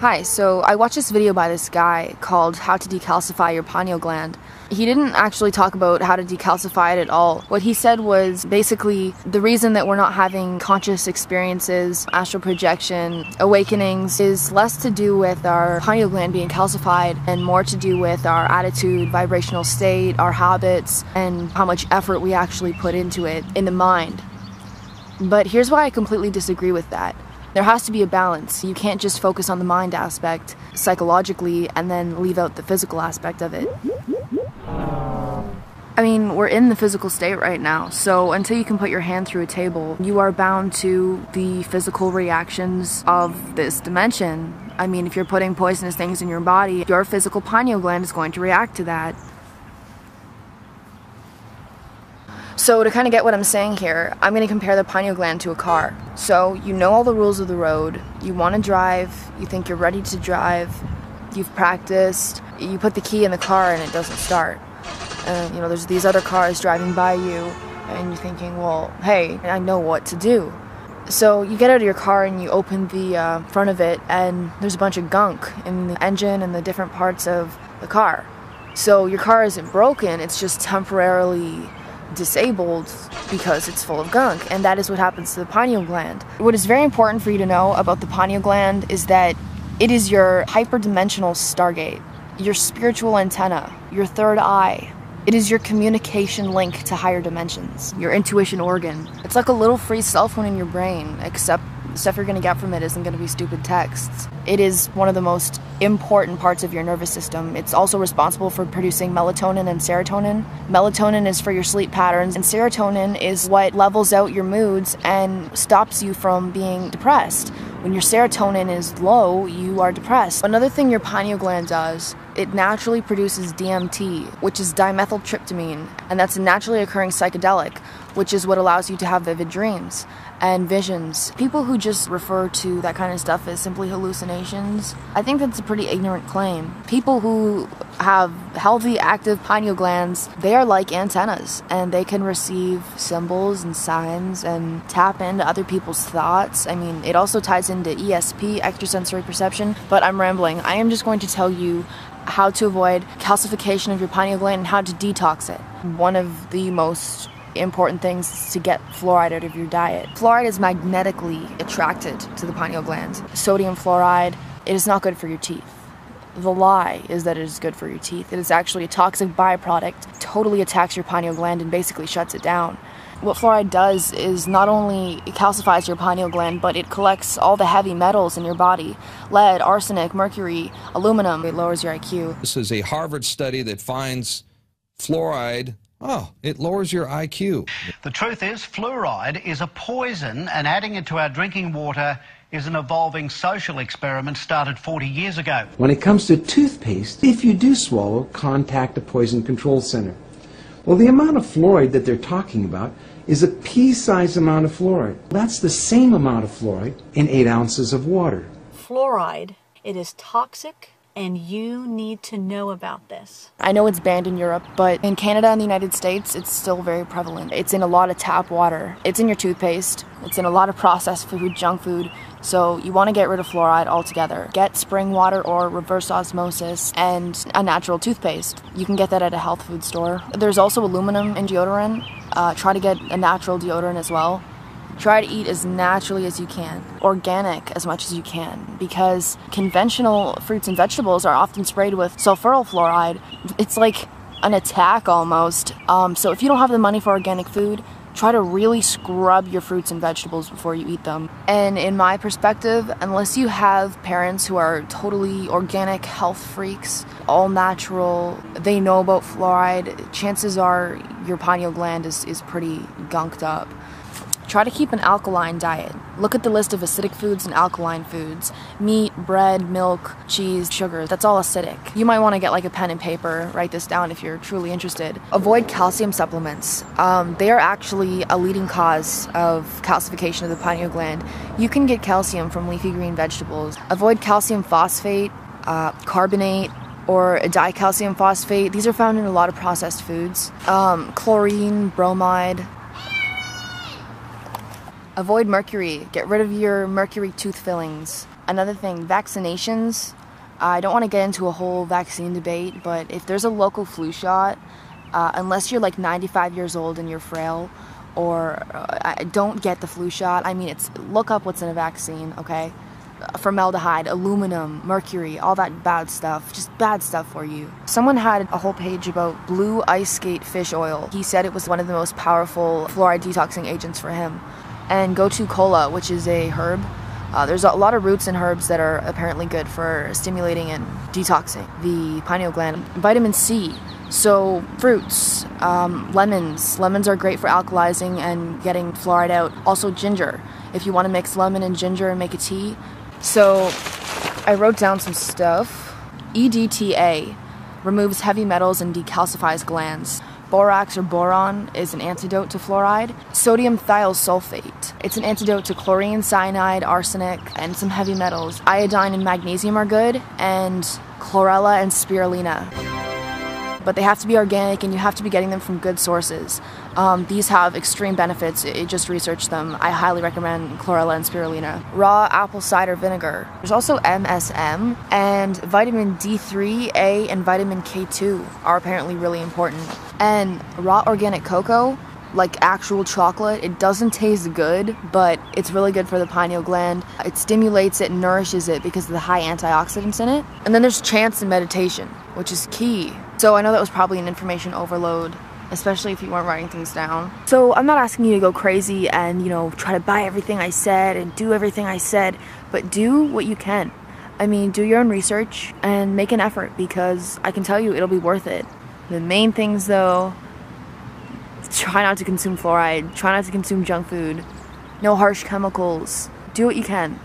Hi, so I watched this video by this guy called How to Decalcify Your Pineal Gland. He didn't actually talk about how to decalcify it at all. What he said was basically the reason that we're not having conscious experiences, astral projection, awakenings is less to do with our pineal gland being calcified and more to do with our attitude, vibrational state, our habits, and how much effort we actually put into it in the mind. But here's why I completely disagree with that. There has to be a balance. You can't just focus on the mind aspect psychologically and then leave out the physical aspect of it. I mean, we're in the physical state right now, so until you can put your hand through a table, you are bound to the physical reactions of this dimension. I mean, if you're putting poisonous things in your body, your physical pineal gland is going to react to that. So to kind of get what I'm saying here, I'm going to compare the pineal gland to a car. So you know all the rules of the road, you want to drive, you think you're ready to drive, you've practiced, you put the key in the car and it doesn't start. And you know, there's these other cars driving by you and you're thinking, well, hey, I know what to do. So you get out of your car and you open the front of it and there's a bunch of gunk in the engine and the different parts of the car. So your car isn't broken, it's just temporarily disabled because it's full of gunk, and that is what happens to the pineal gland. What is very important for you to know about the pineal gland is that it is your hyperdimensional stargate, your spiritual antenna, your third eye. It is your communication link to higher dimensions, your intuition organ. It's like a little free cell phone in your brain, except the stuff you're going to get from it isn't going to be stupid texts. It is one of the most important parts of your nervous system. It's also responsible for producing melatonin and serotonin. Melatonin is for your sleep patterns, and serotonin is what levels out your moods and stops you from being depressed. When your serotonin is low, you are depressed. Another thing your pineal gland does, it naturally produces DMT, which is dimethyltryptamine, and that's a naturally occurring psychedelic, which is what allows you to have vivid dreams and visions. People who just refer to that kind of stuff as simply hallucinations, I think that's a pretty ignorant claim. People who have healthy, active pineal glands, they are like antennas, and they can receive symbols and signs and tap into other people's thoughts. I mean, it also ties into ESP, extrasensory perception, but I'm rambling. I am just going to tell you how to avoid calcification of your pineal gland and how to detox it. One of the most important things is to get fluoride out of your diet. Fluoride is magnetically attracted to the pineal gland. Sodium fluoride, it is not good for your teeth. The lie is that it is good for your teeth. It is actually a toxic byproduct, totally attacks your pineal gland and basically shuts it down. What fluoride does is not only it calcifies your pineal gland, but it collects all the heavy metals in your body. Lead, arsenic, mercury, aluminum. It lowers your IQ. This is a Harvard study that finds fluoride, it lowers your IQ. The truth is, fluoride is a poison, and adding it to our drinking water is an evolving social experiment started 40 years ago. When it comes to toothpaste, if you do swallow, contact a poison control center. Well, the amount of fluoride that they're talking about is a pea-sized amount of fluoride. That's the same amount of fluoride in 8 ounces of water. Fluoride, it is toxic, and you need to know about this. I know it's banned in Europe, but in Canada and the United States, it's still very prevalent. It's in a lot of tap water. It's in your toothpaste. It's in a lot of processed food, junk food. So you want to get rid of fluoride altogether. Get spring water or reverse osmosis and a natural toothpaste. You can get that at a health food store. There's also aluminum in deodorant. Try to get a natural deodorant as well. Try to eat as naturally as you can, organic as much as you can, because conventional fruits and vegetables are often sprayed with sulfuryl fluoride. It's like an attack almost. So if you don't have the money for organic food, try to really scrub your fruits and vegetables before you eat them. And in my perspective, unless you have parents who are totally organic health freaks, all natural, they know about fluoride, chances are your pineal gland is pretty gunked up. Try to keep an alkaline diet. Look at the list of acidic foods and alkaline foods. Meat, bread, milk, cheese, sugar, that's all acidic. You might want to get like a pen and paper, write this down if you're truly interested. Avoid calcium supplements. They are actually a leading cause of calcification of the pineal gland. You can get calcium from leafy green vegetables. Avoid calcium phosphate, carbonate, or a dicalcium phosphate. These are found in a lot of processed foods. Chlorine, bromide. Avoid mercury. Get rid of your mercury tooth fillings. Another thing, vaccinations. I don't want to get into a whole vaccine debate, but if there's a local flu shot, unless you're like 95 years old and you're frail, or don't get the flu shot. I mean, look up what's in a vaccine, okay? Formaldehyde, aluminum, mercury, all that bad stuff, just bad stuff for you. Someone had a whole page about blue ice skate fish oil. He said it was one of the most powerful fluoride detoxing agents for him. And gotu kola, which is a herb. There's a lot of roots and herbs that are apparently good for stimulating and detoxing the pineal gland. Vitamin C. So fruits, lemons. Lemons are great for alkalizing and getting fluoride out. Also ginger, if you want to mix lemon and ginger and make a tea. So I wrote down some stuff. EDTA removes heavy metals and decalcifies glands. Borax or boron is an antidote to fluoride. Sodium thiosulfate. It's an antidote to chlorine, cyanide, arsenic, and some heavy metals. Iodine and magnesium are good, and chlorella and spirulina. But they have to be organic and you have to be getting them from good sources. These have extreme benefits. I just researched them. I highly recommend chlorella and spirulina. Raw apple cider vinegar. There's also MSM, and vitamin D3, A, and vitamin K2 are apparently really important. And raw organic cocoa, like actual chocolate, it doesn't taste good, but it's really good for the pineal gland. It stimulates it, nourishes it because of the high antioxidants in it. And then there's chants and meditation, which is key. So I know that was probably an information overload, especially if you weren't writing things down. So I'm not asking you to go crazy and, try to buy everything I said and do everything I said, but do what you can. I mean, do your own research and make an effort, because I can tell you it'll be worth it. The main things though, try not to consume fluoride, try not to consume junk food, no harsh chemicals, do what you can.